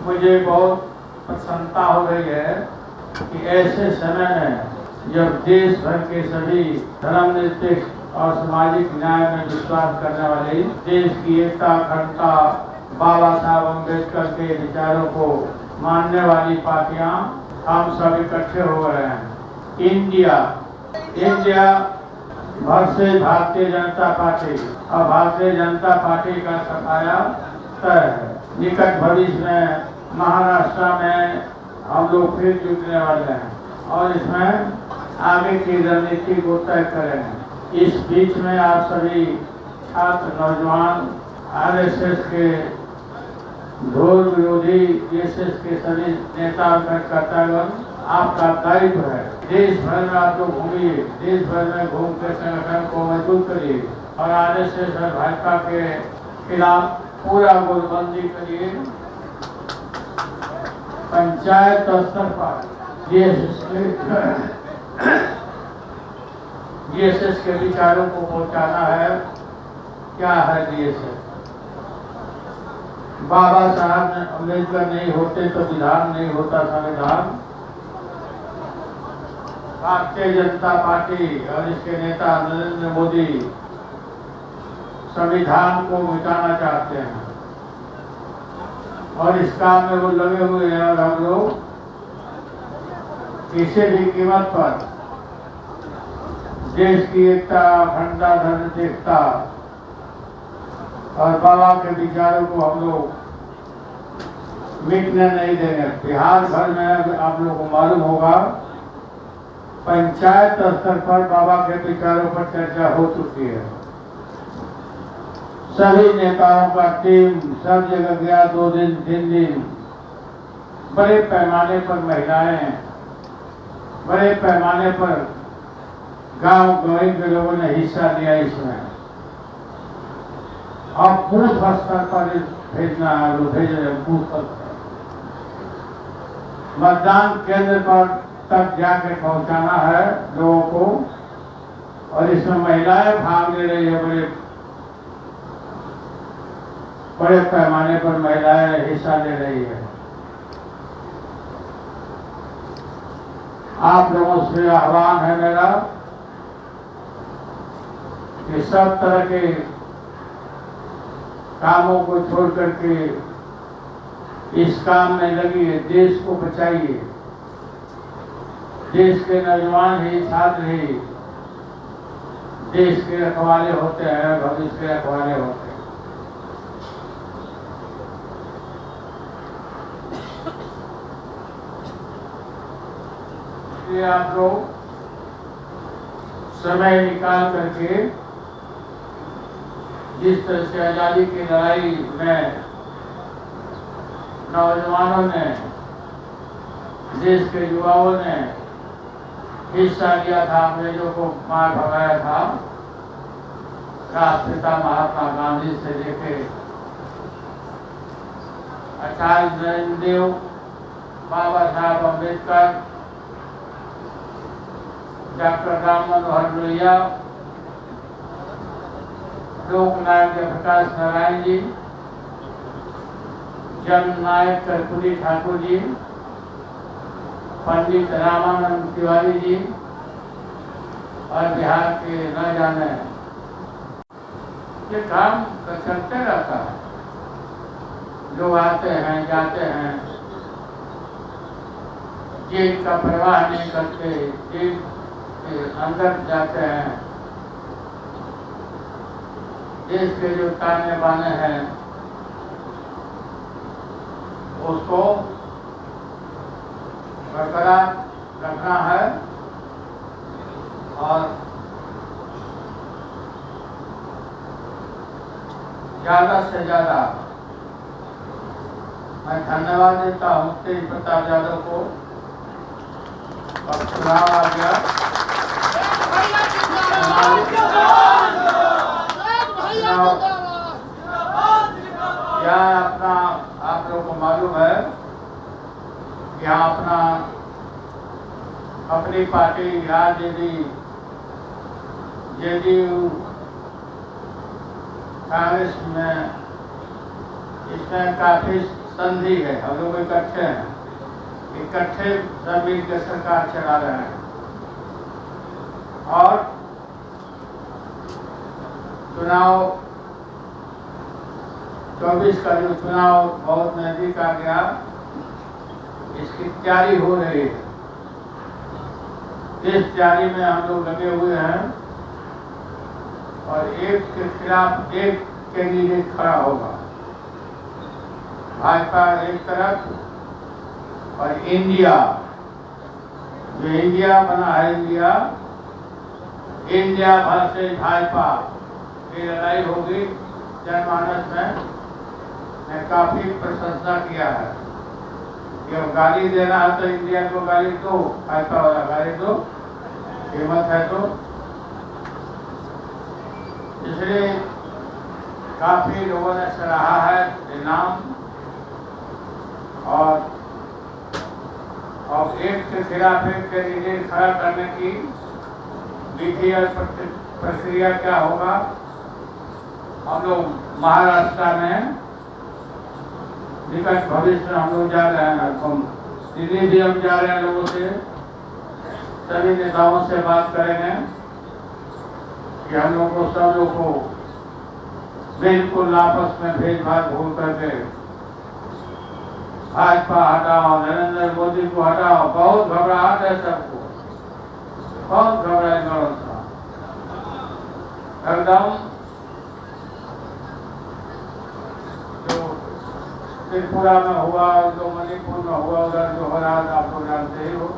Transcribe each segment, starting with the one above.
मुझे बहुत प्रसन्नता हो रही है कि ऐसे समय में जब देश भर के सभी धर्मनिरपेक्ष और सामाजिक न्याय में विश्वास करने वाले देश की एकता अखंडता बाबा साहब अम्बेडकर के विचारों को मानने वाली पार्टियां हम सब इकट्ठे हो रहे हैं। इंडिया भर से भारतीय जनता पार्टी और भारतीय जनता पार्टी का सफाया तय है। निकट भविष्य में महाराष्ट्र में हम लोग फिर जुटने वाले हैं और इसमें आगे की रणनीति को तय करेंगे। इस बीच में आप सभी छात्र नौजवान आरएसएस के घोर विरोधी बीएसएस के सभी नेता और कार्यकर्तागण, आपका दायित्व है देश भर में आप लोग घूमिए, देश भर में घूम कर संगठन को मजबूत करिए और आरएसएस और भाजपा के खिलाफ पूरा गोलबंदी करिए। पंचायत स्तर पर बीएसएस के विचारों को पहुंचाना है। क्या है बीएसएस? बाबा साहब अम्बेडकर नहीं होते तो विधान नहीं होता, संविधान। भारतीय जनता पार्टी और इसके नेता नरेंद्र मोदी संविधान को मिटाना चाहते हैं और इस काम में वो लगे हुए हैं और हम लोग किसी भी कीमत पर देश की एकता अखंडता धर्मनिरपेक्षता और बाबा के विचारों को हम लोग मिटने नहीं देंगे। बिहार भर में आप लोगों को मालूम होगा पंचायत स्तर पर बाबा के विचारों पर चर्चा हो चुकी है। सभी नेताओं का टीम सब जगह गया, 2 दिन 3 दिन। बड़े पैमाने पर महिलाएं, बड़े पैमाने पर गांव गंवई के लोगों ने हिस्सा लिया इसमें। और बूथ स्तर पर भेजना है, वो भेज रहे बूथ स्तर पर मतदान केंद्र पर तक जाके पहुंचाना है लोगों को। और इसमें महिलाएं भाग ले रही है, बड़े पैमाने पर महिलाएं हिस्सा ले रही है। आप लोगों से आह्वान है मेरा कि सब तरह के कामों को छोड़ करके इस काम में लगिए, देश को बचाइए। देश के नौजवान ही, छात्र ही देश के रखवाले होते हैं, भविष्य के रखवाले होते हैं। इसलिए आप लोग समय निकाल करके जिस तरह से आजादी की लड़ाई में नौजवानों ने, देश के युवाओं ने हिस्सा लिया था, अंग्रेजों को मार भगाया था, राष्ट्रपिता महात्मा गांधी से लेके आचार्य नरेंद्र देव, बाबा साहब अम्बेडकर, डॉक्टर राम मनोहर लोहिया, लोकनायक जयप्रकाश नारायण जी, जननायक कर्पूरी ठाकुर जी, पंडित रामानंद तिवारी जी और बिहार के न जाने ये काम चलते रहता है। लोग आते हैं जाते हैं, जेल का परवाह नहीं करते, जेल के अंदर जाते हैं। देश के जो ताने बाने हैं उसको बरकरार रखना है और ज्यादा से ज्यादा मैं धन्यवाद देता हूँ तेज प्रताप यादव को। और चुनाव आ गया, क्या अपना आप लोगों को मालूम है यहाँ अपना अपनी पार्टी जेडीयू कांग्रेस में इसमें काफी संधि है, हम लोग इकट्ठे हैं, इकट्ठे सब मिलकर सरकार चला रहे हैं। और चुनाव 24 का जो चुनाव बहुत नजदीक आ गया, इसकी तैयारी हो रही है। इस तैयारी में हम लोग लगे हुए हैं और एक के खिलाफ एक कैंडिडेट खड़ा होगा। भाजपा एक तरफ और इंडिया, जो इंडिया बना है, इंडिया वर्सेस भाजपा की लड़ाई होगी। जनमानस में मैं काफी प्रशंसा किया है कि अब गाली देना है तो इंडिया को गाली दो, भाजपा वाला गाली दो, हिम्मत है तो। इसलिए काफी लोगों ने सराहा है इनाम। और एक के खिलाफ एक कैंडिडेट खड़ा करने की विधि और प्रक्रिया क्या होगा, हम लोग महाराष्ट्र में निकट भविष्य में हम लोग जा रहे हैं। दिल्ली भी हम जा रहे हैं, लोगों से, सभी नेताओं से बात करेंगे कि हम लोग को, सब लोग को बिल्कुल आपस में भेदभाव भूल करके भाजपा हटाओ, नरेंद्र मोदी को हटाओ। बहुत घबराहट है सबको, बहुत घबराहट भरोसा एकदम। जो त्रिपुरा में हुआ, जो मणिपुर में हुआ, उधर जो हो रहा था आप लोग जानते ही हो।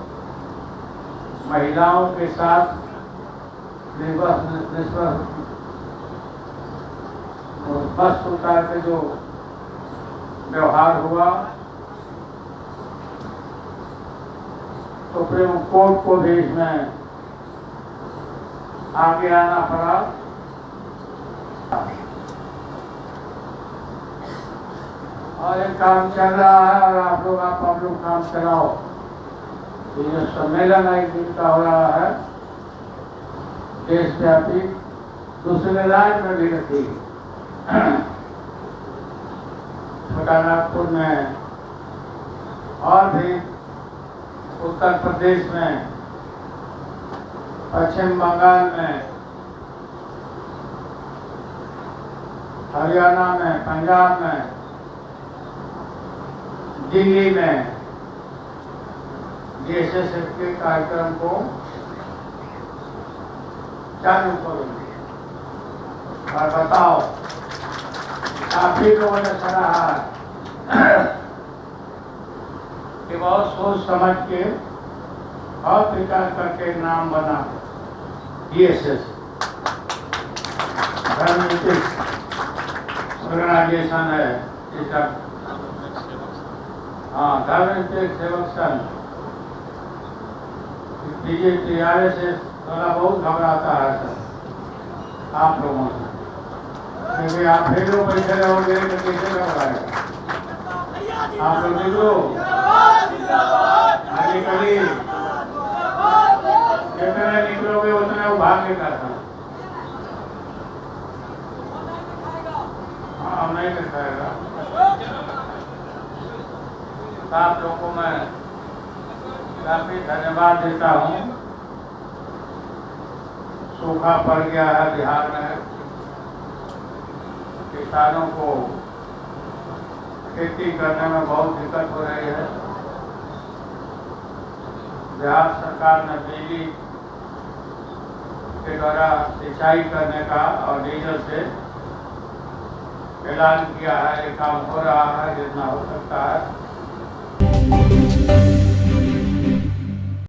महिलाओं के साथ बस उतार के जो व्यवहार हुआ, सुप्रीम कोर्ट को भी इसमें आगे आना पड़ा। और एक काम चल रहा है और आप लोग काम चलाओ। ये जो सम्मेलन एक दिन का हो रहा है देशव्यापी, दूसरे राज्य में भी रखी, छोटा नागपुर में और भी उत्तर प्रदेश में, पश्चिम बंगाल में, हरियाणा में, पंजाब में, दिल्ली में DSS के कार्यक्रम को चालू करूंगी। और बताओ, काफी लोगों ने सराहा कि बहुत सोच समझ के और विचार करके नाम बना DSS, राजनीतिक ऑर्गेनाइजेशन है इसका। हाँ, राजनीतिक सेवक संघ। बीजेपी RSS वाला बहुत घबराता है सर आप लोगों से, क्योंकि आप फिर लोग बैठे रहोगे तो कैसे घबराएगा। आप लोग निकलो, आगे करिए, जितने निकलोगे उतने वो भागने का था। हाँ, नहीं दिखाएगा। आप लोगों को मैं काफी धन्यवाद देता हूँ। सूखा पड़ गया है बिहार में, किसानों को खेती करने में बहुत दिक्कत हो रही है। बिहार सरकार ने बिजली के द्वारा सिंचाई करने का और डीजल से ऐलान किया है। ये काम हो रहा है जितना हो सकता है।